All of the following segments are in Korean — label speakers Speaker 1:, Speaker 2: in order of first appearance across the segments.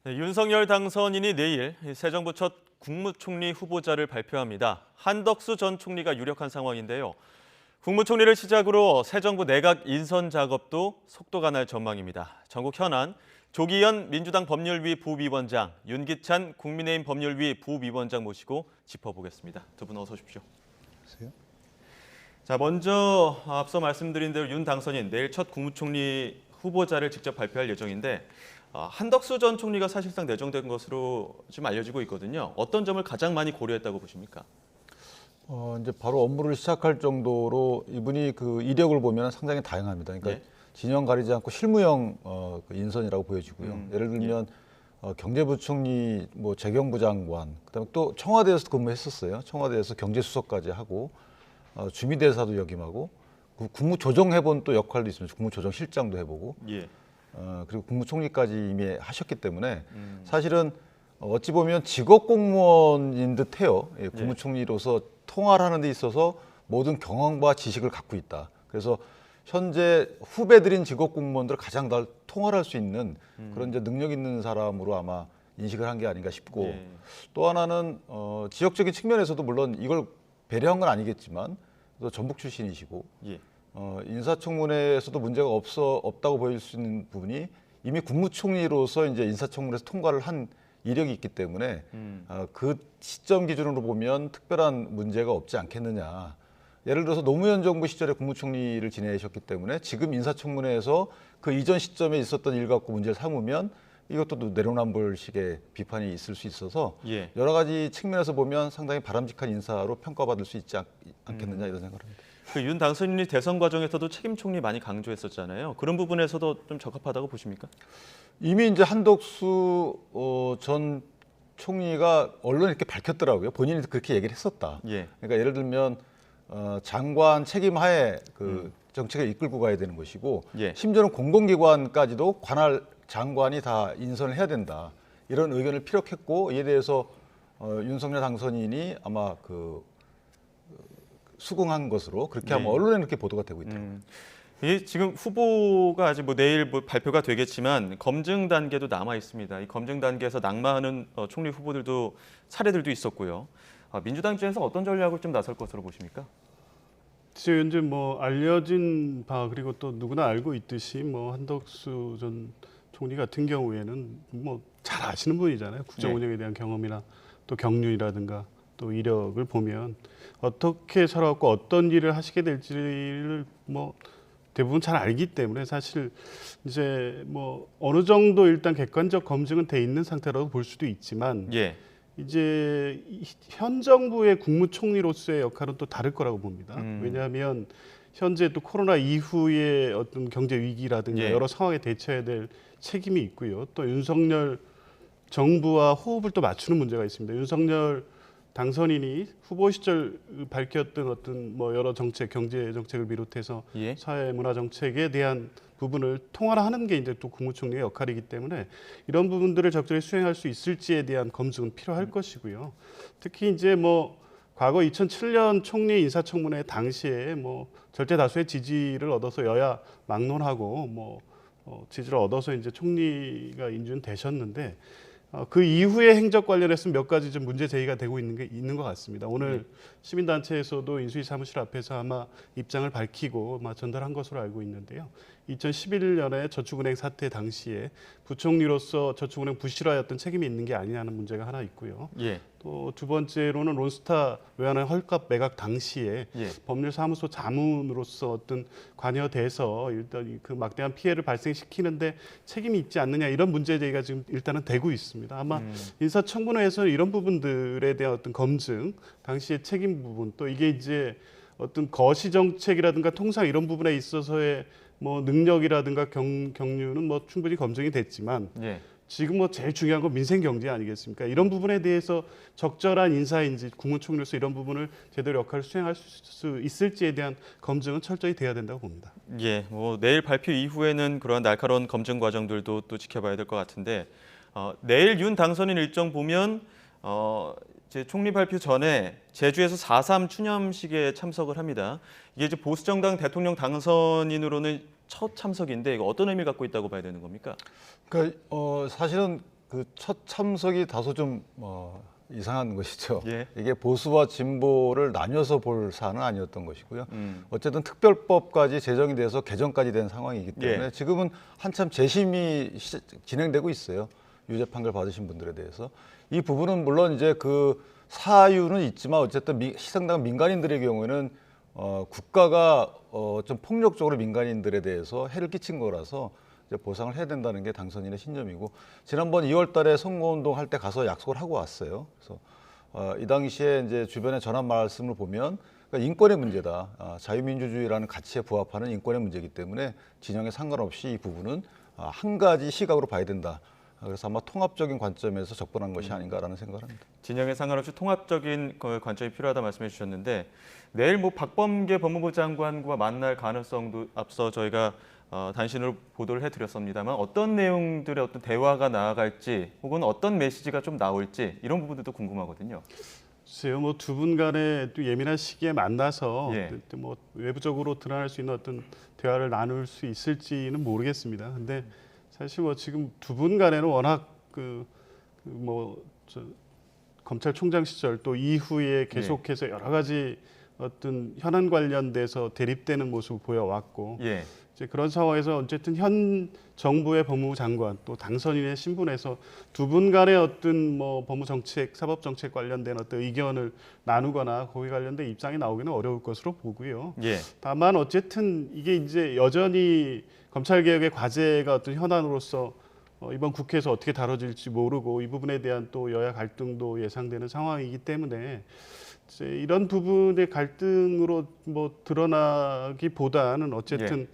Speaker 1: 네, 윤석열 당선인이 내일 새 정부 첫 국무총리 후보자를 발표합니다. 한덕수 전 총리가 유력한 상황인데요. 국무총리를 시작으로 새 정부 내각 인선 작업도 속도가 날 전망입니다. 전국 현안 조기현 민주당 법률위 부위원장, 윤기찬 국민의힘 법률위 부위원장 모시고 짚어보겠습니다. 두 분 어서 오십시오.
Speaker 2: 안녕하세요.
Speaker 1: 자, 먼저 앞서 말씀드린 대로 윤 당선인 내일 첫 국무총리 후보자를 직접 발표할 예정인데 한덕수 전 총리가 사실상 내정된 것으로 지금 알려지고 있거든요. 어떤 점을 가장 많이 고려했다고 보십니까?
Speaker 2: 이제 바로 업무를 시작할 정도로 이분이 그 이력을 보면 상당히 다양합니다. 그러니까
Speaker 1: 네.
Speaker 2: 진영 가리지 않고 실무형 그 인선이라고 보여지고요. 예를 들면 경제부총리, 뭐 재경부 장관, 그다음에 또 청와대에서 근무했었어요. 청와대에서 경제수석까지 하고 주미대사도 역임하고 국무조정해본 또 역할도 있습니다. 국무조정실장도 해보고.
Speaker 1: 예.
Speaker 2: 그리고 국무총리까지 이미 하셨기 때문에 사실은 어찌 보면 직업 공무원인 듯해요. 예, 국무총리로서 통화를 하는 데 있어서 모든 경험과 지식을 갖고 있다. 그래서 현재 후배들인 직업 공무원들을 가장 잘 통화를 할 수 있는 그런 이제 능력 있는 사람으로 아마 인식을 한 게 아닌가 싶고
Speaker 1: 예.
Speaker 2: 또 하나는 지역적인 측면에서도 물론 이걸 배려한 건 아니겠지만 또 전북 출신이시고
Speaker 1: 예.
Speaker 2: 인사청문회에서도 문제가 없다고 보일 수 있는 부분이 이미 국무총리로서 이제 인사청문회에서 통과를 한 이력이 있기 때문에 그 시점 기준으로 보면 특별한 문제가 없지 않겠느냐. 예를 들어서 노무현 정부 시절에 국무총리를 지내셨기 때문에 지금 인사청문회에서 그 이전 시점에 있었던 일 갖고 문제를 삼으면 이것도 내로남불식의 비판이 있을 수 있어서
Speaker 1: 예.
Speaker 2: 여러 가지 측면에서 보면 상당히 바람직한 인사로 평가받을 수 있지 않겠느냐 이런 생각을 합니다.
Speaker 1: 그 윤 당선인이 대선 과정에서도 책임 총리 많이 강조했었잖아요. 그런 부분에서도 좀 적합하다고 보십니까?
Speaker 2: 이미 이제 한덕수 전 총리가 언론에 이렇게 밝혔더라고요. 본인이 그렇게 얘기를 했었다.
Speaker 1: 예.
Speaker 2: 그러니까 예를 들면 장관 책임하에 그 정책을 이끌고 가야 되는 것이고
Speaker 1: 예.
Speaker 2: 심지어는 공공기관까지도 관할 장관이 다 인선을 해야 된다. 이런 의견을 피력했고 이에 대해서 윤석열 당선인이 아마 수긍한 것으로 그렇게 하면 언론에 이렇게 보도가 되고 있더라고요.
Speaker 1: 이 지금 후보가 아직 내일 발표가 되겠지만 검증 단계도 남아 있습니다. 이 검증 단계에서 낙마하는 총리 후보들도 사례들도 있었고요. 민주당 입장에서 어떤 전략을 좀 나설 것으로 보십니까?
Speaker 3: 지금 현재 알려진 바 그리고 또 누구나 알고 있듯이 한덕수 전 총리 같은 경우에는 잘 아시는 분이잖아요. 국정 운영에 대한 경험이나 또 경륜이라든가 또 이력을 보면 어떻게 살아왔고 어떤 일을 하시게 될지를 대부분 잘 알기 때문에 사실 이제 어느 정도 일단 객관적 검증은 돼 있는 상태라고 볼 수도 있지만
Speaker 1: 예.
Speaker 3: 이제 현 정부의 국무총리로서의 역할은 또 다를 거라고 봅니다. 왜냐하면 현재 또 코로나 이후의 어떤 경제 위기라든가
Speaker 1: 예.
Speaker 3: 여러 상황에 대처해야 될 책임이 있고요. 또 윤석열 정부와 호흡을 또 맞추는 문제가 있습니다. 윤석열 당선인이 후보 시절 밝혔던 어떤 여러 정책, 경제 정책을 비롯해서
Speaker 1: 예.
Speaker 3: 사회 문화 정책에 대한 부분을 통화하는 게 이제 또 국무총리의 역할이기 때문에 이런 부분들을 적절히 수행할 수 있을지에 대한 검증은 필요할 것이고요. 특히 이제 과거 2007년 총리 인사청문회 당시에 절대 다수의 지지를 얻어서 여야 막론하고 지지를 얻어서 이제 총리가 인준되셨는데 그 이후의 행적 관련해서 몇 가지 좀 문제 제기가 되고 있는 것 같습니다. 오늘 시민단체에서도 인수위 사무실 앞에서 아마 입장을 밝히고 전달한 것으로 알고 있는데요. 2011년에 저축은행 사태 당시에 부총리로서 저축은행 부실화였던 책임이 있는 게 아니냐는 문제가 하나 있고요.
Speaker 1: 예.
Speaker 3: 또 두 번째로는 론스타 외환의 헐값 매각 당시에
Speaker 1: 예.
Speaker 3: 법률사무소 자문으로서 어떤 관여돼서 일단 그 막대한 피해를 발생시키는데 책임이 있지 않느냐 이런 문제 제기가 지금 일단은 되고 있습니다. 아마 인사청문회에서 이런 부분들에 대한 어떤 검증, 당시의 책임 부분 또 이게 이제 어떤 거시 정책이라든가 통상 이런 부분에 있어서의 능력이라든가 경륜은 충분히 검증이 됐지만
Speaker 1: 예.
Speaker 3: 지금 제일 중요한 건 민생 경제 아니겠습니까? 이런 부분에 대해서 적절한 인사인지 국무총리로서 이런 부분을 제대로 역할을 수행할 수 있을지에 대한 검증은 철저히 돼야 된다고 봅니다.
Speaker 1: 예. 내일 발표 이후에는 그러한 날카로운 검증 과정들도 또 지켜봐야 될 것 같은데 내일 윤 당선인 일정 보면 이제 총리 발표 전에 제주에서 4.3 추념식에 참석을 합니다. 이게 이제 보수정당 대통령 당선인으로는 첫 참석인데 이거 어떤 의미 갖고 있다고 봐야 되는 겁니까?
Speaker 2: 그러니까 사실은 그 첫 참석이 다소 좀 이상한 것이죠.
Speaker 1: 예.
Speaker 2: 이게 보수와 진보를 나뉘어서 볼 사안은 아니었던 것이고요. 어쨌든 특별법까지 제정이 돼서 개정까지 된 상황이기 때문에
Speaker 1: 예.
Speaker 2: 지금은 한참 재심이 진행되고 있어요. 유죄 판결 받으신 분들에 대해서. 이 부분은 물론 이제 그 사유는 있지만 어쨌든 희생당한 민간인들의 경우에는 국가가 좀 폭력적으로 민간인들에 대해서 해를 끼친 거라서 이제 보상을 해야 된다는 게 당선인의 신념이고, 지난번 2월 달에 선거운동 할 때 가서 약속을 하고 왔어요. 그래서 이 당시에 이제 주변에 전한 말씀을 보면 그러니까 인권의 문제다. 자유민주주의라는 가치에 부합하는 인권의 문제이기 때문에 진영에 상관없이 이 부분은 한 가지 시각으로 봐야 된다. 그래서 아마 통합적인 관점에서 접근한 것이 아닌가라는 생각을 합니다.
Speaker 1: 진영에 상관없이 통합적인 관점이 필요하다 말씀해 주셨는데, 내일 뭐 박범계 법무부 장관과 만날 가능성도 앞서 저희가 단신으로 보도를 해드렸습니다만, 어떤 내용들의 어떤 대화가 나아갈지 혹은 어떤 메시지가 좀 나올지 이런 부분들도 궁금하거든요.
Speaker 3: 글쎄요, 뭐 두 분 간에 또 예민한 시기에 만나서
Speaker 1: 예.
Speaker 3: 또 뭐 외부적으로 드러날 수 있는 어떤 대화를 나눌 수 있을지는 모르겠습니다. 근데 사실 뭐 지금 두 분 간에는 워낙 검찰총장 시절 또 이후에 계속해서 여러 가지 어떤 현안 관련돼서 대립되는 모습을 보여왔고,
Speaker 1: 예.
Speaker 3: 이제 그런 상황에서 어쨌든 현 정부의 법무부 장관 또 당선인의 신분에서 두 분 간의 어떤 뭐 법무 정책, 사법 정책 관련된 어떤 의견을 나누거나 거기 관련된 입장이 나오기는 어려울 것으로 보고요.
Speaker 1: 예.
Speaker 3: 다만 어쨌든 이게 이제 여전히 검찰 개혁의 과제가 어떤 현안으로서 이번 국회에서 어떻게 다뤄질지 모르고 이 부분에 대한 또 여야 갈등도 예상되는 상황이기 때문에 이제 이런 부분의 갈등으로 뭐 드러나기보다는 어쨌든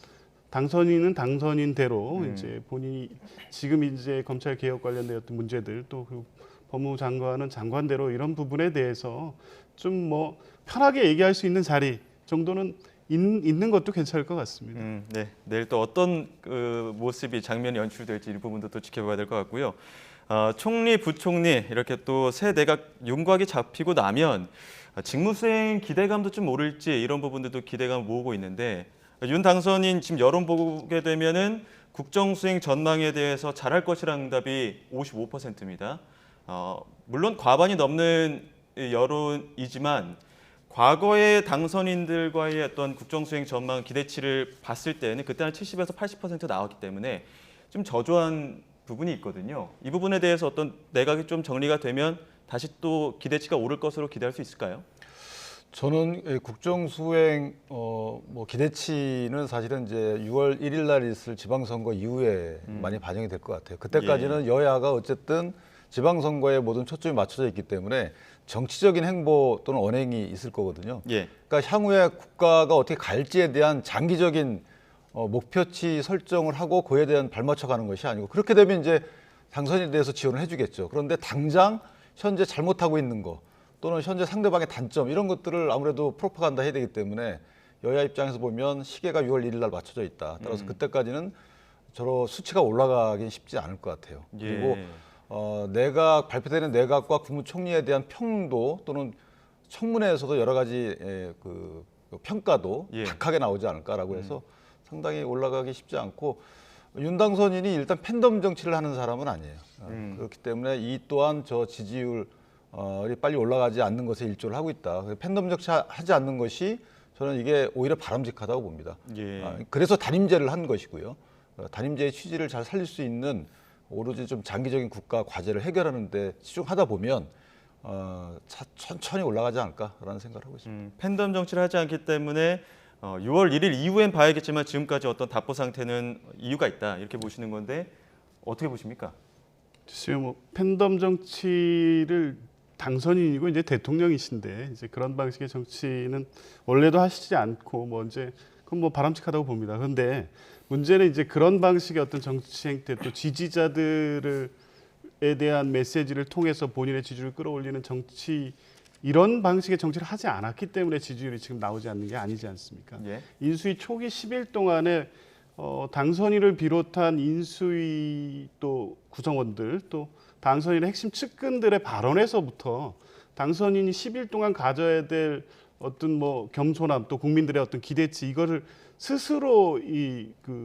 Speaker 3: 당선인은 당선인대로 이제 본인이 지금 이제 검찰 개혁 관련된 어떤 문제들 또 그 법무부 장관은 장관대로 이런 부분에 대해서 좀 뭐 편하게 얘기할 수 있는 자리 정도는 있는 것도 괜찮을 것 같습니다.
Speaker 1: 네. 내일 또 어떤 모습이 장면이 연출될지 이 부분도 또 지켜봐야 될 것 같고요. 총리, 부총리 이렇게 또 새 내각 윤곽이 잡히고 나면 직무수행 기대감도 좀 오를지 이런 부분들도 기대감 모으고 있는데, 윤 당선인 지금 여론 보게 되면은 국정수행 전망에 대해서 잘할 것이라는 응답이 55%입니다. 물론 과반이 넘는 여론이지만 과거의 당선인들과의 어떤 국정수행 전망 기대치를 봤을 때는 그때는 70에서 80% 나왔기 때문에 좀 저조한 부분이 있거든요. 이 부분에 대해서 어떤 내각이 좀 정리가 되면 다시 또 기대치가 오를 것으로 기대할 수 있을까요?
Speaker 2: 저는 국정수행 뭐 기대치는 사실은 이제 6월 1일 날 있을 지방선거 이후에 많이 반영이 될 것 같아요. 그때까지는 여야가 어쨌든 지방선거에 모든 초점이 맞춰져 있기 때문에 정치적인 행보 또는 언행이 있을 거거든요.
Speaker 1: 예.
Speaker 2: 그러니까 향후에 국가가 어떻게 갈지에 대한 장기적인 목표치 설정을 하고 그에 대한 발맞춰 가는 것이 아니고, 그렇게 되면 이제 당선인에 대해서 지원을 해주겠죠. 그런데 당장 현재 잘못하고 있는 거 또는 현재 상대방의 단점 이런 것들을 아무래도 프로파간다 해야 되기 때문에 여야 입장에서 보면 시계가 6월 1일 날 맞춰져 있다. 따라서 그때까지는 저런 수치가 올라가긴 쉽지 않을 것 같아요.
Speaker 1: 예.
Speaker 2: 그리고 내각 발표되는 내각과 국무총리에 대한 평도 또는 청문회에서도 여러 가지 그 평가도 각하게 나오지 않을까라고 해서 상당히 올라가기 쉽지 않고, 윤 당선인이 일단 팬덤 정치를 하는 사람은 아니에요. 그렇기 때문에 이 또한 저 지지율이 빨리 올라가지 않는 것에 일조를 하고 있다. 팬덤 정치하지 않는 것이 저는 이게 오히려 바람직하다고 봅니다.
Speaker 1: 예.
Speaker 2: 그래서 단임제를 한 것이고요. 단임제의 취지를 잘 살릴 수 있는 오로지 좀 장기적인 국가 과제를 해결하는 데 집중하다 보면 천천히 올라가지 않을까라는 생각을 하고 있습니다.
Speaker 1: 팬덤 정치를 하지 않기 때문에 6월 1일 이후엔 봐야겠지만 지금까지 어떤 답보 상태는 이유가 있다 이렇게 보시는 건데 어떻게 보십니까?
Speaker 3: 글쎄요, 뭐 팬덤 정치를 당선인이고 이제 대통령이신데 이제 그런 방식의 정치는 원래도 하시지 않고 뭐 이제 그건 뭐 바람직하다고 봅니다. 그런데 문제는 이제 그런 방식의 어떤 정치 행태 또 지지자들에 대한 메시지를 통해서 본인의 지지율을 끌어올리는 정치, 이런 방식의 정치를 하지 않았기 때문에 지지율이 지금 나오지 않는 게 아니지 않습니까?
Speaker 1: 예.
Speaker 3: 인수위 초기 10일 동안에 당선인을 비롯한 인수위 또 구성원들 또 당선인의 핵심 측근들의 발언에서부터 당선인이 10일 동안 가져야 될 어떤 뭐 겸손함 또 국민들의 어떤 기대치 이거를 스스로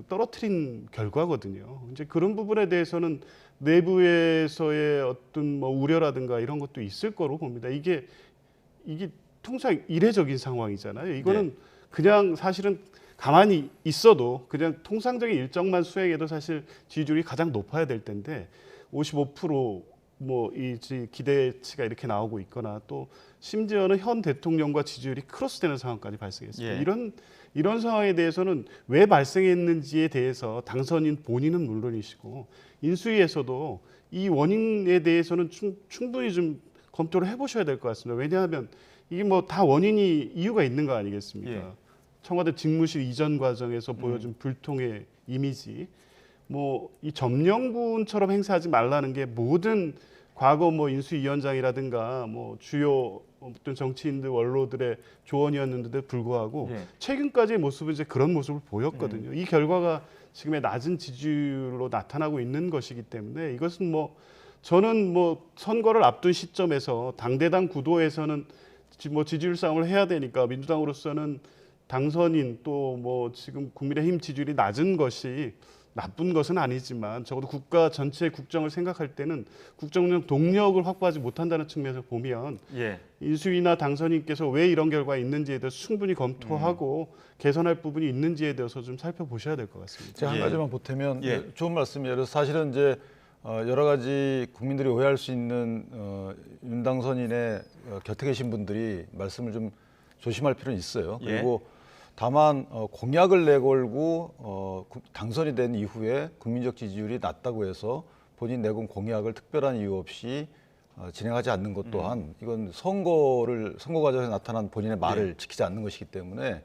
Speaker 3: 떨어뜨린 결과거든요. 이제 그런 부분에 대해서는 내부에서의 어떤 뭐 우려라든가 이런 것도 있을 거로 봅니다. 이게 통상 이례적인 상황이잖아요. 이거는 그냥 사실은 가만히 있어도 그냥 통상적인 일정만 수행해도 사실 지지율이 가장 높아야 될 텐데 55%뭐 이 기대치가 이렇게 나오고 있거나 또 심지어는 현 대통령과 지지율이 크로스되는 상황까지 발생했습니다.
Speaker 1: 예.
Speaker 3: 이런 상황에 대해서는 왜 발생했는지에 대해서 당선인 본인은 물론이시고 인수위에서도 이 원인에 대해서는 충분히 좀 검토를 해보셔야 될 것 같습니다. 왜냐하면 이게 뭐 다 원인이 이유가 있는 거 아니겠습니까?
Speaker 1: 예.
Speaker 3: 청와대 직무실 이전 과정에서 보여준 불통의 이미지, 뭐 이 점령군처럼 행사하지 말라는 게 모든 과거 뭐 인수위원장이라든가 뭐 주요 어떤 정치인들 원로들의 조언이었는데도 불구하고
Speaker 1: 예.
Speaker 3: 최근까지의 모습은 이제 그런 모습을 보였거든요. 이 결과가 지금의 낮은 지지율로 나타나고 있는 것이기 때문에 이것은 뭐 저는 뭐 선거를 앞둔 시점에서 당대당 구도에서는 뭐 지지율 싸움을 해야 되니까 민주당으로서는 당선인 또 뭐 지금 국민의힘 지지율이 낮은 것이 나쁜 것은 아니지만 적어도 국가 전체의 국정을 생각할 때는 국정적 동력을 확보하지 못한다는 측면에서 보면
Speaker 1: 예.
Speaker 3: 인수위나 당선인께서 왜 이런 결과가 있는지에 대해서 충분히 검토하고 개선할 부분이 있는지에 대해서 좀 살펴보셔야 될 것 같습니다.
Speaker 2: 제가 한
Speaker 1: 예.
Speaker 2: 가지만 보태면
Speaker 1: 예.
Speaker 2: 좋은 말씀이에요. 사실은 이제 여러 가지 국민들이 오해할 수 있는 윤 당선인의 곁에 계신 분들이 말씀을 좀 조심할 필요는 있어요.
Speaker 1: 예.
Speaker 2: 그리고 다만 공약을 내걸고 당선이 된 이후에 국민적 지지율이 낮다고 해서 본인 내건 공약을 특별한 이유 없이 진행하지 않는 것 또한 이건 선거 과정에서 나타난 본인의 말을 지키지 않는 것이기 때문에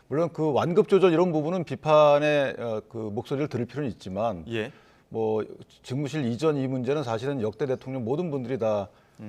Speaker 2: 물론 그 완급 조절 이런 부분은 비판의 그 목소리를 들을 필요는 있지만
Speaker 1: 예.
Speaker 2: 뭐 직무실 이전 이 문제는 사실은 역대 대통령 모든 분들이 다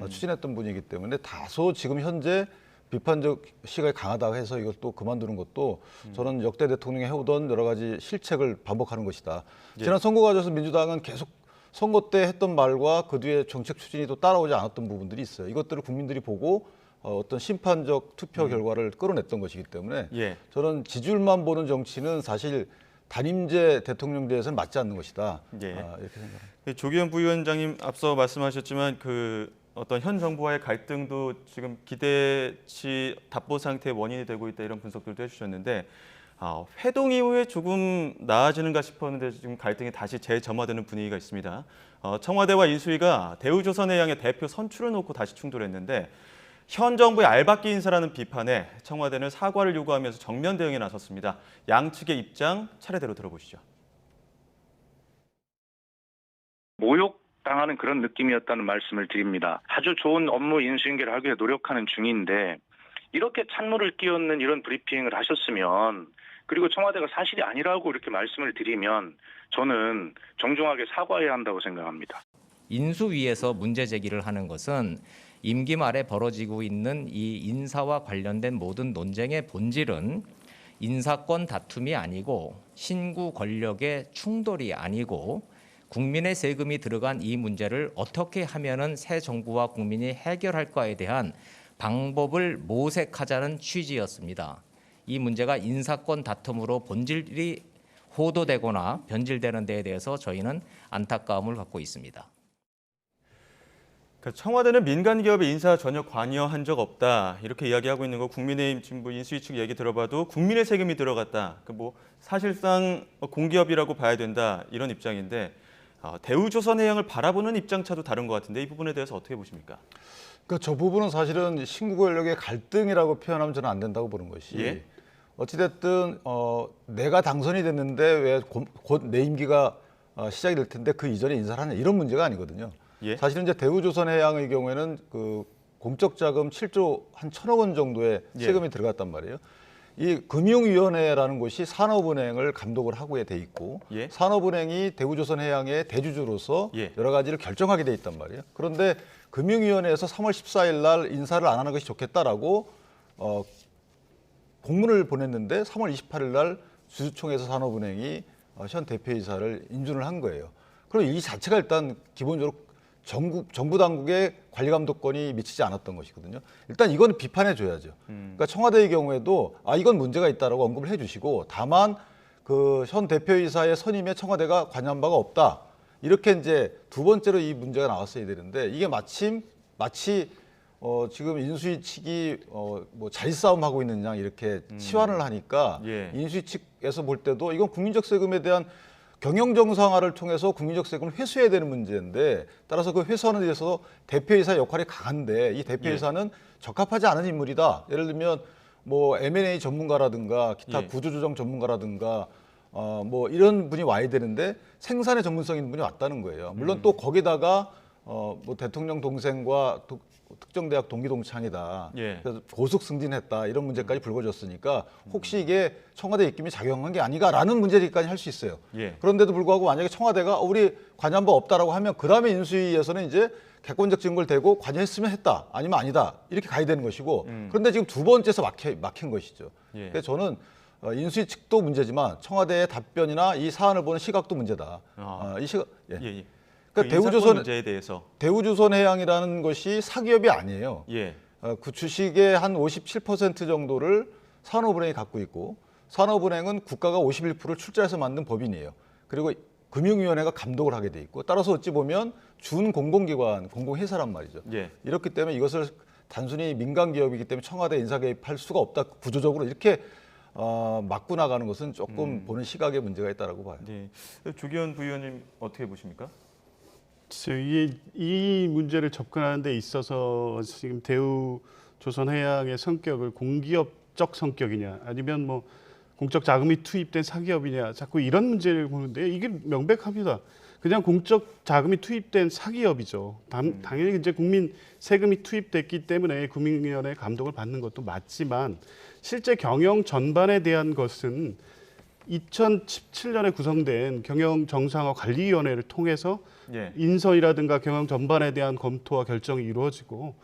Speaker 2: 추진했던 분이기 때문에 다소 지금 현재 비판적 시각이 강하다고 해서 이걸 또 그만두는 것도 저는 역대 대통령이 해오던 여러 가지 실책을 반복하는 것이다. 지난 선거 과정에서 민주당은 계속 선거 때 했던 말과 그 뒤에 정책 추진이 또 따라오지 않았던 부분들이 있어요. 이것들을 국민들이 보고 어떤 심판적 투표 결과를 끌어냈던 것이기 때문에
Speaker 1: 예.
Speaker 2: 저는 지지율만 보는 정치는 사실 단임제 대통령제에서는 맞지 않는 것이다.
Speaker 1: 예.
Speaker 2: 이렇게 생각합니다.
Speaker 1: 조기현 부위원장님 앞서 말씀하셨지만 그 어떤 현 정부와의 갈등도 지금 기대치 답보 상태의 원인이 되고 있다 이런 분석들도 해주셨는데 회동 이후에 조금 나아지는가 싶었는데 지금 갈등이 다시 재점화되는 분위기가 있습니다. 청와대와 인수위가 대우조선해양의 대표 선출을 놓고 다시 충돌했는데 현 정부의 알박기 인사라는 비판에 청와대는 사과를 요구하면서 정면 대응에 나섰습니다. 양측의 입장 차례대로 들어보시죠.
Speaker 4: 모욕당하는 그런 느낌이었다는 말씀을 드립니다. 아주 좋은 업무 인수인계를 하기 위해 노력하는 중인데 이렇게 찬물을 끼얹는 이런 브리핑을 하셨으면 그리고 청와대가 사실이 아니라고 이렇게 말씀을 드리면 저는 정중하게 사과해야 한다고 생각합니다.
Speaker 5: 인수위에서 문제 제기를 하는 것은 임기 말에 벌어지고 있는 이 인사와 관련된 모든 논쟁의 본질은 인사권 다툼이 아니고 신구 권력의 충돌이 아니고 국민의 세금이 들어간 이 문제를 어떻게 하면은 새 정부와 국민이 해결할까에 대한 방법을 모색하자는 취지였습니다. 이 문제가 인사권 다툼으로 본질이 호도되거나 변질되는 데에 대해서 저희는 안타까움을 갖고 있습니다.
Speaker 1: 청와대는 민간 기업의 인사 전혀 관여한 적 없다 이렇게 이야기하고 있는 거 국민의힘 지금 인수위 측 얘기 들어봐도 국민의 세금이 들어갔다. 뭐 사실상 공기업이라고 봐야 된다 이런 입장인데 대우조선해양을 바라보는 입장차도 다른 것 같은데 이 부분에 대해서 어떻게 보십니까?
Speaker 2: 그러니까 저 부분은 사실은 신구 권력의 갈등이라고 표현하면 저는 안 된다고 보는 것이
Speaker 1: 예?
Speaker 2: 어찌됐든 내가 당선이 됐는데 왜 곧 내 임기가 시작이 될 텐데 그 이전에 인사를 하냐 이런 문제가 아니거든요.
Speaker 1: 예?
Speaker 2: 사실은 이제 대우조선해양의 경우에는 그 공적 자금 7조 한 1,000억 원 정도의 세금이 들어갔단 말이에요. 이 금융위원회라는 곳이 산업은행을 감독을 하고 돼 있고
Speaker 1: 예?
Speaker 2: 산업은행이 대우조선해양의 대주주로서
Speaker 1: 예.
Speaker 2: 여러 가지를 결정하게 돼 있단 말이에요. 그런데 금융위원회에서 3월 14일 날 인사를 안 하는 것이 좋겠다라고 공문을 보냈는데 3월 28일 날 주주총회에서 산업은행이 현 대표이사를 인준을 한 거예요. 그럼 이 자체가 일단 기본적으로 정부 당국의 관리 감독권이 미치지 않았던 것이거든요. 일단 이거는 비판해 줘야죠. 그러니까 청와대의 경우에도 이건 문제가 있다라고 언급을 해주시고, 다만 그 현 대표이사의 선임에 청와대가 관여한 바가 없다. 이렇게 이제 두 번째로 이 문제가 나왔어야 되는데, 이게 마치 지금 인수위 측이 뭐 자리싸움 하고 있는 양 이렇게 치환을 하니까
Speaker 1: 예.
Speaker 2: 인수위 측에서 볼 때도 이건 국민적 세금에 대한 경영 정상화를 통해서 국민적 세금을 회수해야 되는 문제인데, 따라서 그 회수하는 데 있어서 대표이사 역할이 강한데, 이 대표이사는 적합하지 않은 인물이다. 예를 들면 뭐 M&A 전문가라든가 기타
Speaker 1: 예.
Speaker 2: 구조조정 전문가라든가 뭐 이런 분이 와야 되는데 생산의 전문성 있는 분이 왔다는 거예요. 물론 또 거기다가 뭐 대통령 동생과 특정 대학 동기 동창이다.
Speaker 1: 예.
Speaker 2: 그래서 고속 승진했다. 이런 문제까지 불거졌으니까 혹시 이게 청와대 입김이 작용한 게 아닌가라는 문제까지 할 수 있어요.
Speaker 1: 예.
Speaker 2: 그런데도 불구하고 만약에 청와대가 우리 관여한 바 없다라고 하면 그다음에 인수위에서는 이제 객관적 증거를 대고 관여했으면 했다. 아니면 아니다. 이렇게 가야 되는 것이고, 그런데 지금 두 번째에서 막힌 것이죠.
Speaker 1: 예.
Speaker 2: 그래서 저는 인수위 측도 문제지만 청와대의 답변이나 이 사안을 보는 시각도 문제다. 이 시각, 예.
Speaker 1: 예, 예.
Speaker 2: 그러니까
Speaker 1: 인사권
Speaker 2: 대우조선
Speaker 1: 문제에 대해서.
Speaker 2: 대우조선해양이라는 것이 사기업이 아니에요.
Speaker 1: 예.
Speaker 2: 그 주식의 한 57% 정도를 산업은행이 갖고 있고, 산업은행은 국가가 51%를 출자해서 만든 법인이에요. 그리고 금융위원회가 감독을 하게 돼 있고, 따라서 어찌 보면 준공공기관, 공공회사란 말이죠.
Speaker 1: 예.
Speaker 2: 이렇기 때문에 이것을 단순히 민간 기업이기 때문에 청와대 인사 개입할 수가 없다. 구조적으로 이렇게 막고 나가는 것은 조금 보는 시각에 문제가 있다라고 봐요.
Speaker 1: 네. 조기현 부위원님 어떻게 보십니까?
Speaker 3: 이 문제를 접근하는 데 있어서 지금 대우조선해양의 성격을 공기업적 성격이냐, 아니면 뭐 공적 자금이 투입된 사기업이냐, 자꾸 이런 문제를 보는데 이게 명백합니다. 그냥 공적 자금이 투입된 사기업이죠. 당연히 이제 국민 세금이 투입됐기 때문에 금융위원회 감독을 받는 것도 맞지만, 실제 경영 전반에 대한 것은 2017년에 구성된 경영정상화관리위원회를 통해서
Speaker 1: 예.
Speaker 3: 인선이라든가 경영 전반에 대한 검토와 결정이 이루어지고,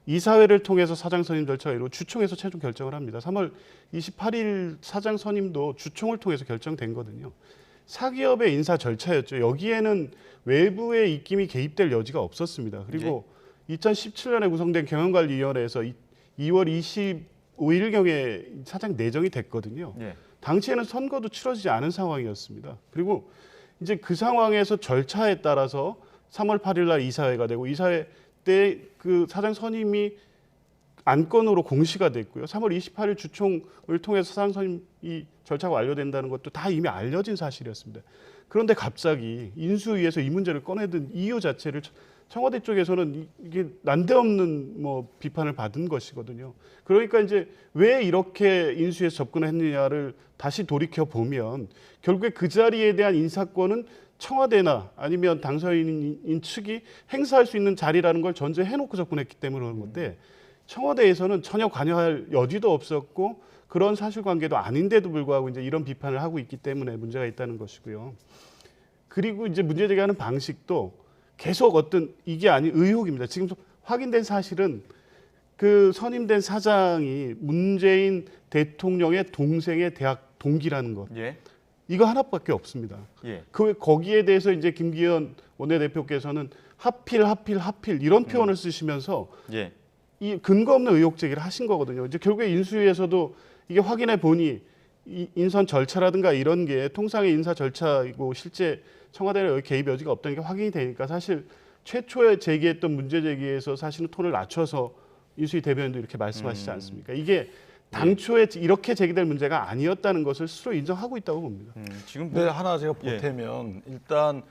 Speaker 3: 이사회를 통해서 사장 선임 절차가 이루어지고 주총에서 최종 결정을 합니다. 3월 28일 사장 선임도 주총을 통해서 결정된 거거든요. 사기업의 인사 절차였죠. 여기에는 외부의 입김이 개입될 여지가 없었습니다. 그리고 2017년에 구성된 경영관리위원회에서 2월 25일경에 사장 내정이 됐거든요.
Speaker 1: 예.
Speaker 3: 당시에는 선거도 치러지지 않은 상황이었습니다. 그리고 이제 그 상황에서 절차에 따라서 3월 8일 날 이사회가 되고, 이사회 때 그 사장 선임이 안건으로 공시가 됐고요. 3월 28일 주총을 통해서 사장 선임이 절차가 완료된다는 것도 다 이미 알려진 사실이었습니다. 그런데 갑자기 인수위에서 이 문제를 꺼내든 이유 자체를 청와대 쪽에서는 이게 난데없는 뭐 비판을 받은 것이거든요. 그러니까 이제 왜 이렇게 인수위에서 접근했느냐를 다시 돌이켜 보면, 결국에 그 자리에 대한 인사권은 청와대나 아니면 당선인 측이 행사할 수 있는 자리라는 걸 전제해놓고 접근했기 때문에 그런 건데, 청와대에서는 전혀 관여할 여지도 없었고 그런 사실관계도 아닌데도 불구하고 이제 이런 비판을 하고 있기 때문에 문제가 있다는 것이고요. 그리고 이제 문제 제기하는 방식도 계속 어떤 이게 아닌 의혹입니다. 지금 확인된 사실은 그 선임된 사장이 문재인 대통령의 동생의 대학 동기라는 것.
Speaker 1: 예.
Speaker 3: 이거 하나밖에 없습니다.
Speaker 1: 예.
Speaker 3: 거기에 대해서 이제 김기현 원내대표께서는 하필 이런 표현을 쓰시면서
Speaker 1: 예.
Speaker 3: 이 근거 없는 의혹 제기를 하신 거거든요. 이제 결국에 인수위에서도 이게 확인해 보니 이 인선 절차라든가 이런 게 통상의 인사 절차이고 실제 청와대의 여기 개입 여지가 없다는 게 확인이 되니까, 사실 최초에 제기했던 문제 제기에서 사실은 톤을 낮춰서 인수위 대변인도 이렇게 말씀하시지 않습니까? 이게 당초에 이렇게 제기될 문제가 아니었다는 것을 스스로 인정하고 있다고 봅니다.
Speaker 1: 지금
Speaker 2: 네, 하나 제가 보태면 일단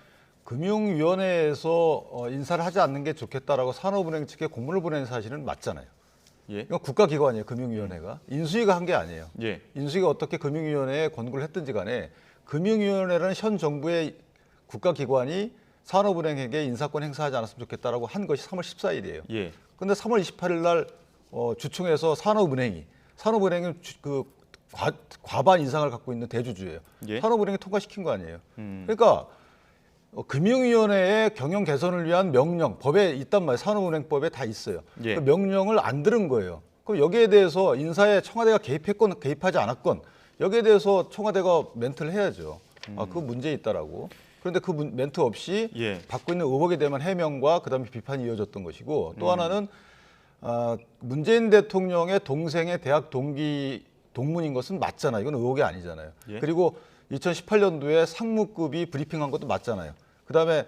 Speaker 2: 금융위원회에서 인사를 하지 않는 게 좋겠다라고 산업은행 측에 공문을 보낸 사실은 맞잖아요.
Speaker 1: 예.
Speaker 2: 이건 국가기관이에요, 금융위원회가. 인수위가 한 게 아니에요.
Speaker 1: 예.
Speaker 2: 인수위가 어떻게 금융위원회에 권고를 했든지 간에 금융위원회라는 현 정부의 국가기관이 산업은행에게 인사권 행사하지 않았으면 좋겠다라고 한 것이 3월 14일이에요.
Speaker 1: 예.
Speaker 2: 그런데 3월 28일 날 주총에서 산업은행은 그 과반 이상을 갖고 있는 대주주예요.
Speaker 1: 예.
Speaker 2: 산업은행이 통과시킨 거 아니에요. 그러니까 금융위원회의 경영 개선을 위한 명령, 법에 있단 말이에요. 산업은행법에 다 있어요.
Speaker 1: 예.
Speaker 2: 그 명령을 안 들은 거예요. 그럼 여기에 대해서 인사에 청와대가 개입했건 개입하지 않았건 여기에 대해서 청와대가 멘트를 해야죠. 그 문제 있다라고. 그런데 그 멘트 없이
Speaker 1: 예.
Speaker 2: 받고 있는 의혹에 대한 해명과 그다음에 비판이 이어졌던 것이고 또 하나는 문재인 대통령의 동생의 대학 동문인 것은 맞잖아요. 이건 의혹이 아니잖아요.
Speaker 1: 예.
Speaker 2: 그리고 2018년도에 상무급이 브리핑한 것도 맞잖아요. 그다음에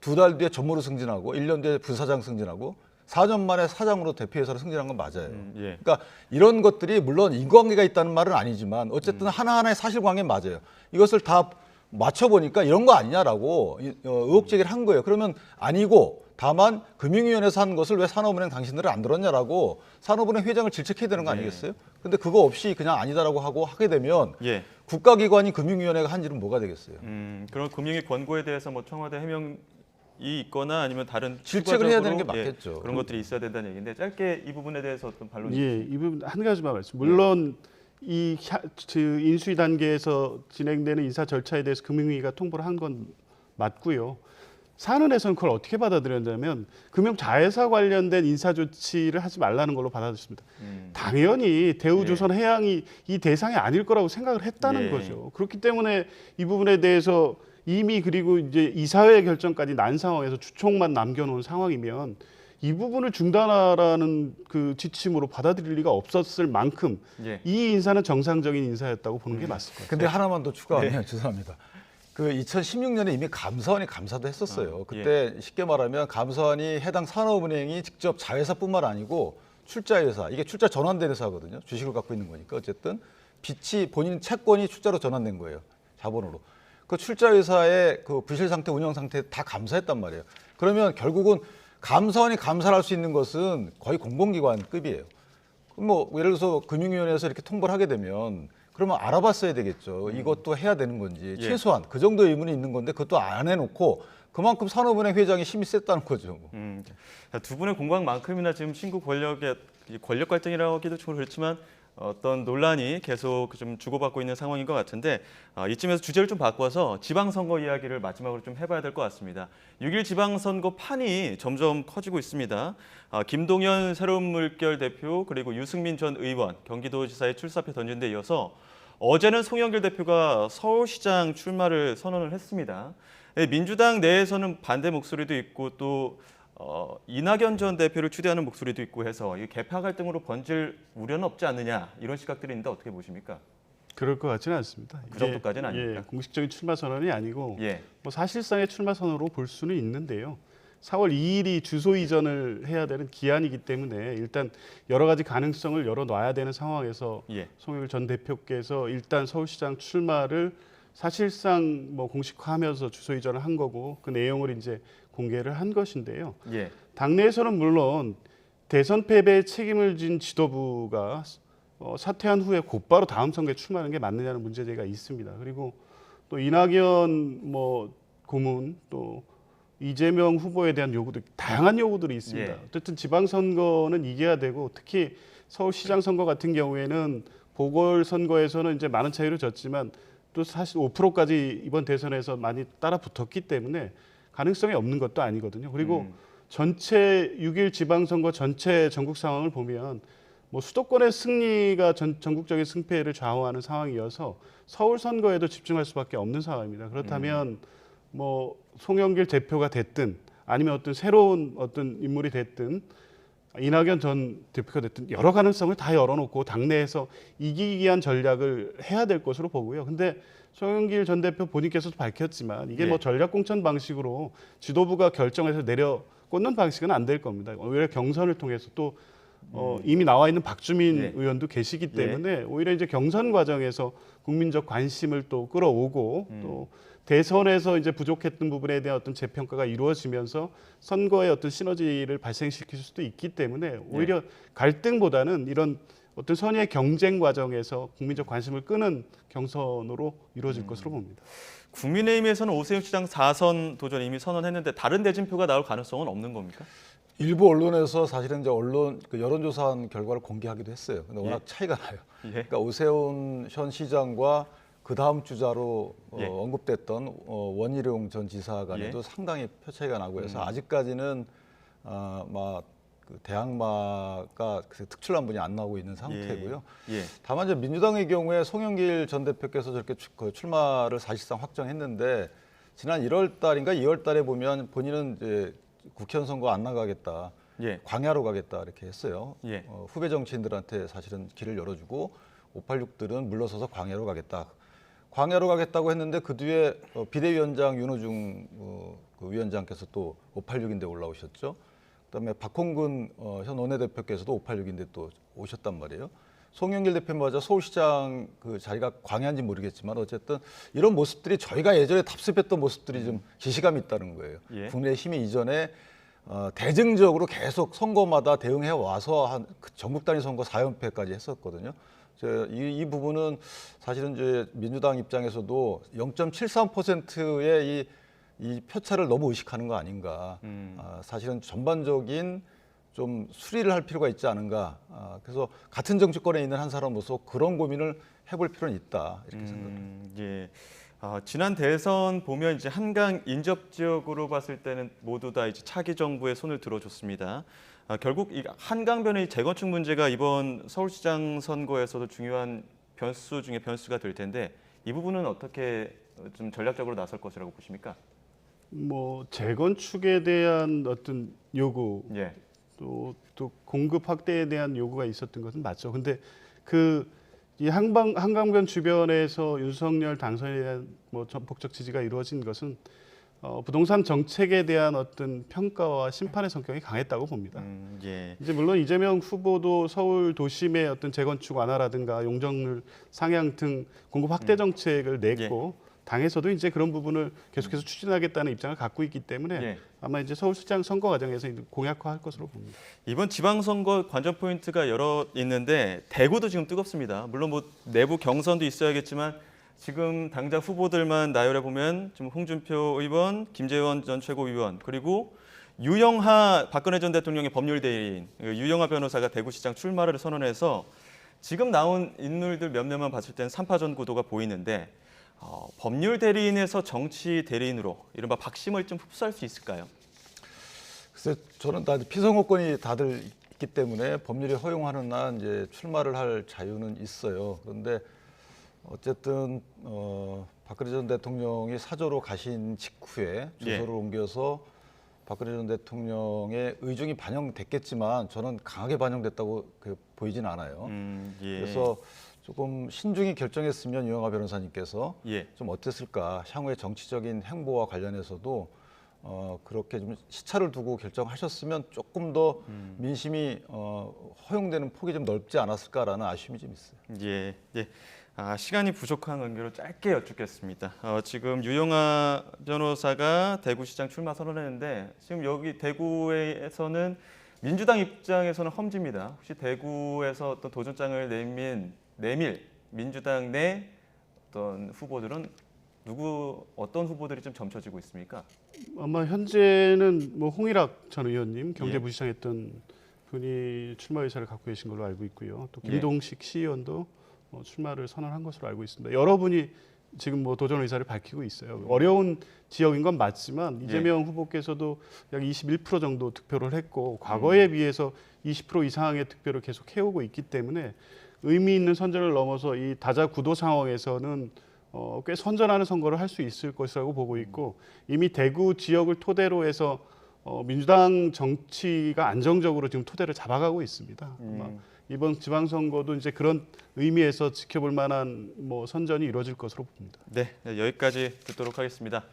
Speaker 2: 2달 뒤에 전무로 승진하고 1년 뒤에 부사장 승진하고 4년 만에 사장으로 대표이사로 승진한 건 맞아요.
Speaker 1: 예.
Speaker 2: 그러니까 이런 것들이 물론 인과관계가 있다는 말은 아니지만 어쨌든 하나하나의 사실관계는 맞아요. 이것을 다 맞춰보니까 이런 거 아니냐라고 의혹 제기를 한 거예요. 그러면 아니고 다만 금융위원회에서 한 것을 왜 산업은행 당신들은 안 들었냐라고 산업은행 회장을 질책해야 되는 거 아니겠어요? 근데 그거 없이 그냥 아니다라고 하고 하게 되면
Speaker 1: 예.
Speaker 2: 국가기관이 금융위원회가 한 일은 뭐가 되겠어요?
Speaker 1: 그런 금융위 권고에 대해서 뭐 청와대 해명이 있거나 아니면 다른
Speaker 2: 질책을 해야 되는 게
Speaker 1: 추가적으로,
Speaker 2: 맞겠죠.
Speaker 1: 그런 것들이 있어야 된다는 얘기인데 짧게 이 부분에 대해서 어떤 반론이
Speaker 3: 예, 이 부분 한 가지만 말씀. 물론 인수위 단계에서 진행되는 인사 절차에 대해서 금융위가 통보를 한 건 맞고요. 산은에서는 그걸 어떻게 받아들였냐면 금융 자회사 관련된 인사 조치를 하지 말라는 걸로 받아들였습니다. 당연히 대우조선 해양이 이 대상이 아닐 거라고 생각을 했다는
Speaker 1: 예.
Speaker 3: 거죠. 그렇기 때문에 이 부분에 대해서 이미 그리고 이제 이사회 결정까지 난 상황에서 주총만 남겨놓은 상황이면 이 부분을 중단하라는 그 지침으로 받아들일 리가 없었을 만큼
Speaker 1: 예.
Speaker 3: 이 인사는 정상적인 인사였다고 보는 게 맞을 거예요.
Speaker 2: 근데 하나만 더 추가하면 죄송합니다. 그 2016년에 이미 감사원이 감사도 했었어요. 그때 쉽게 말하면 감사원이 해당 산업은행이 직접 자회사뿐만 아니고 출자회사, 이게 출자 전환된 회사거든요. 주식을 갖고 있는 거니까 어쨌든 빚이 본인 채권이 출자로 전환된 거예요. 자본으로. 그 출자회사의 그 부실 상태, 운영 상태 다 감사했단 말이에요. 그러면 결국은 감사원이 감사를 할 수 있는 것은 거의 공공기관급이에요. 그럼 뭐 예를 들어서 금융위원회에서 이렇게 통보를 하게 되면 그러면 알아봤어야 되겠죠. 이것도 해야 되는 건지
Speaker 1: 예.
Speaker 2: 최소한 그 정도의 의문이 있는 건데 그것도 안 해놓고 그만큼 산업은행 회장이 힘이 셌다는 거죠.
Speaker 1: 두 분의 공방만큼이나 지금 신구 권력의 권력 갈등이라고 하기도 좀 그렇지만 어떤 논란이 계속 좀 주고받고 있는 상황인 것 같은데 이쯤에서 주제를 좀 바꿔서 지방선거 이야기를 마지막으로 좀 해봐야 될 것 같습니다. 6.1 지방선거 판이 점점 커지고 있습니다. 김동연 새로운 물결 대표 그리고 유승민 전 의원 경기도지사의 출사표 던진 데 이어서 어제는 송영길 대표가 서울시장 출마를 선언을 했습니다. 민주당 내에서는 반대 목소리도 있고 또 이낙연 전 대표를 추대하는 목소리도 있고 해서 이 개파 갈등으로 번질 우려는 없지 않느냐 이런 시각들이 있는데 어떻게 보십니까?
Speaker 3: 그럴 것 같지는 않습니다.
Speaker 1: 그 정도까지는
Speaker 3: 이게,
Speaker 1: 아닙니까?
Speaker 3: 공식적인 출마 선언이 아니고
Speaker 1: 예.
Speaker 3: 뭐 사실상의 출마 선언으로 볼 수는 있는데요. 4월 2일이 주소 이전을 해야 되는 기한이기 때문에 일단 여러 가지 가능성을 열어놔야 되는 상황에서
Speaker 1: 예.
Speaker 3: 송영길 전 대표께서 일단 서울시장 출마를 사실상 뭐 공식화하면서 주소 이전을 한 거고 그 내용을 이제 공개를 한 것인데요.
Speaker 1: 예.
Speaker 3: 당내에서는 물론 대선 패배에 책임을 진 지도부가 사퇴한 후에 곧바로 다음 선거에 출마하는 게 맞느냐는 문제제기가 있습니다. 그리고 또 이낙연 뭐 고문 또 이재명 후보에 대한 요구도 다양한 요구들이 있습니다.
Speaker 1: 예.
Speaker 3: 어쨌든 지방선거는 이겨야 되고 특히 서울시장 선거 같은 경우에는 보궐선거에서는 이제 많은 차이로 졌지만 또 사실 5%까지 이번 대선에서 많이 따라 붙었기 때문에 가능성이 없는 것도 아니거든요. 그리고 전체 6.1 지방선거 전체 전국 상황을 보면 뭐 수도권의 승리가 전국적인 승패를 좌우하는 상황이어서 서울 선거에도 집중할 수밖에 없는 상황입니다. 그렇다면 뭐 송영길 대표가 됐든 아니면 어떤 새로운 어떤 인물이 됐든 이낙연 전 대표가 됐든 여러 가능성을 다 열어놓고 당내에서 이기기 위한 전략을 해야 될 것으로 보고요. 근데 송영길 전 대표 본인께서도 밝혔지만 이게
Speaker 1: 예.
Speaker 3: 뭐 전략 공천 방식으로 지도부가 결정해서 내려 꽂는 방식은 안 될 겁니다. 오히려 경선을 통해서 또 이미 나와 있는 박주민
Speaker 1: 예.
Speaker 3: 의원도 계시기 때문에 오히려 이제 경선 과정에서 국민적 관심을 또 끌어오고 또 대선에서 이제 부족했던 부분에 대한 어떤 재평가가 이루어지면서 선거의 어떤 시너지를 발생시킬 수도 있기 때문에 오히려 갈등보다는 이런 어떤 선의의 경쟁 과정에서 국민적 관심을 끄는 경선으로 이루어질 것으로 봅니다.
Speaker 1: 국민의힘에서는 오세훈 시장 4선 도전 이미 선언했는데 다른 대진표가 나올 가능성은 없는 겁니까?
Speaker 2: 일부 언론에서 사실은 이제 언론 그 여론조사한 결과를 공개하기도 했어요. 근데 워낙 차이가 나요.
Speaker 1: 예.
Speaker 2: 그러니까 오세훈 현 시장과 그 다음 주자로
Speaker 1: 예.
Speaker 2: 언급됐던 원희룡 전 지사 간에도 상당히 표 차이가 나고 해서 아직까지는 그 대항마가 특출난 분이 안 나오고 있는 상태고요.
Speaker 1: 예.
Speaker 2: 다만 이제 민주당의 경우에 송영길 전 대표께서 저렇게 출마를 사실상 확정했는데 지난 1월 달인가 2월 달에 보면 본인은 이제 국회의원 선거 안 나가겠다.
Speaker 1: 예.
Speaker 2: 광야로 가겠다 이렇게 했어요.
Speaker 1: 예.
Speaker 2: 후배 정치인들한테 사실은 길을 열어주고 586들은 물러서서 광야로 가겠다. 광야로 가겠다고 했는데 그 뒤에 비대위원장 윤호중 그 위원장께서 또 586인데 올라오셨죠. 그다음에 박홍근 현 원내대표께서도 586인데 또 오셨단 말이에요. 송영길 대표마저 서울시장 그 자리가 광야인지 모르겠지만 어쨌든 이런 모습들이 저희가 예전에 답습했던 모습들이 좀 기시감이 있다는 거예요.
Speaker 1: 예.
Speaker 2: 국내 힘이 이전에 대증적으로 계속 선거마다 대응해 와서 한 전국 단위 선거 4연패까지 했었거든요. 이 부분은 사실은 이제 민주당 입장에서도 0.73%의 이 표차를 너무 의식하는 거 아닌가. 사실은 전반적인 좀 수리를 할 필요가 있지 않은가. 그래서 같은 정치권에 있는 한 사람으로서 그런 고민을 해볼 필요는 있다 이렇게 생각합니다.
Speaker 1: 예. 지난 대선 보면 이제 한강 인접 지역으로 봤을 때는 모두 다 이제 차기 정부의 손을 들어줬습니다. 결국 이 한강변의 재건축 문제가 이번 서울시장 선거에서도 중요한 변수 중에 변수가 될 텐데 이 부분은 어떻게 좀 전략적으로 나설 것이라고 보십니까?
Speaker 3: 뭐 재건축에 대한 어떤 요구
Speaker 1: 예.
Speaker 3: 또 공급 확대에 대한 요구가 있었던 것은 맞죠. 근데 이 한강변 주변에서 윤석열 당선에 대한 뭐 전폭적 지지가 이루어진 것은 부동산 정책에 대한 어떤 평가와 심판의 성격이 강했다고 봅니다.
Speaker 1: 예.
Speaker 3: 이제 물론 이재명 후보도 서울 도심의 어떤 재건축 완화라든가 용적률 상향 등 공급 확대 정책을 냈고 당에서도 이제 그런 부분을 계속해서 추진하겠다는 입장을 갖고 있기 때문에
Speaker 1: 예.
Speaker 3: 아마 이제 서울시장 선거 과정에서 공약화할 것으로 봅니다.
Speaker 1: 이번 지방선거 관전 포인트가 여러 있는데 대구도 지금 뜨겁습니다. 물론 뭐 내부 경선도 있어야겠지만 지금 당장 후보들만 나열해 보면 지금 홍준표 의원, 김재원 전 최고위원 그리고 유영하 박근혜 전 대통령의 법률 대리인 유영하 변호사가 대구시장 출마를 선언해서 지금 나온 인물들 몇몇만 봤을 때는 3파전 구도가 보이는데 법률 대리인에서 정치 대리인으로 이른바 박심을 좀 흡수할 수 있을까요?
Speaker 2: 글쎄 저는 다 피선거권이 다들 있기 때문에 법률이 허용하는 한 이제 출마를 할 자유는 있어요. 그런데 어쨌든 박근혜 전 대통령이 사저로 가신 직후에 주소를 옮겨서 박근혜 전 대통령의 의중이 반영됐겠지만 저는 강하게 반영됐다고 보이진 않아요. 그래서 조금 신중히 결정했으면 유영하 변호사님께서 좀 어땠을까 향후의 정치적인 행보와 관련해서도 그렇게 좀 시차를 두고 결정하셨으면 조금 더 민심이 허용되는 폭이 좀 넓지 않았을까라는 아쉬움이 좀 있어요.
Speaker 1: 예. 시간이 부족한 관계로 짧게 여쭙겠습니다. 지금 유영하 변호사가 대구시장 출마 선언했는데 지금 여기 대구에서는 민주당 입장에서는 험지입니다. 혹시 대구에서 어떤 도전장을 내밀 민주당 내 어떤 후보들은 어떤 후보들이 좀 점쳐지고 있습니까?
Speaker 3: 아마 현재는 뭐 홍일학 전 의원님 경제부시장 했던 분이 출마 의사를 갖고 계신 걸로 알고 있고요. 또 김동식 시의원도 출마를 선언한 것으로 알고 있습니다. 여러분이 지금 뭐 도전 의사를 밝히고 있어요. 어려운 지역인 건 맞지만 이재명 후보께서도 약 21% 정도 득표를 했고 과거에 비해서 20% 이상의 득표를 계속 해오고 있기 때문에 의미 있는 선전을 넘어서 이 다자 구도 상황에서는 꽤 선전하는 선거를 할 수 있을 것이라고 보고 있고 이미 대구 지역을 토대로 해서 민주당 정치가 안정적으로 지금 토대를 잡아가고 있습니다. 이번 지방선거도 이제 그런 의미에서 지켜볼 만한 뭐 선전이 이루어질 것으로 봅니다.
Speaker 1: 네, 여기까지 듣도록 하겠습니다.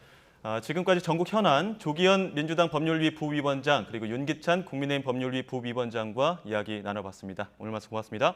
Speaker 1: 지금까지 전국 현안 조기현 민주당 법률위 부위원장 그리고 윤기찬 국민의힘 법률위 부위원장과 이야기 나눠봤습니다. 오늘 말씀 고맙습니다.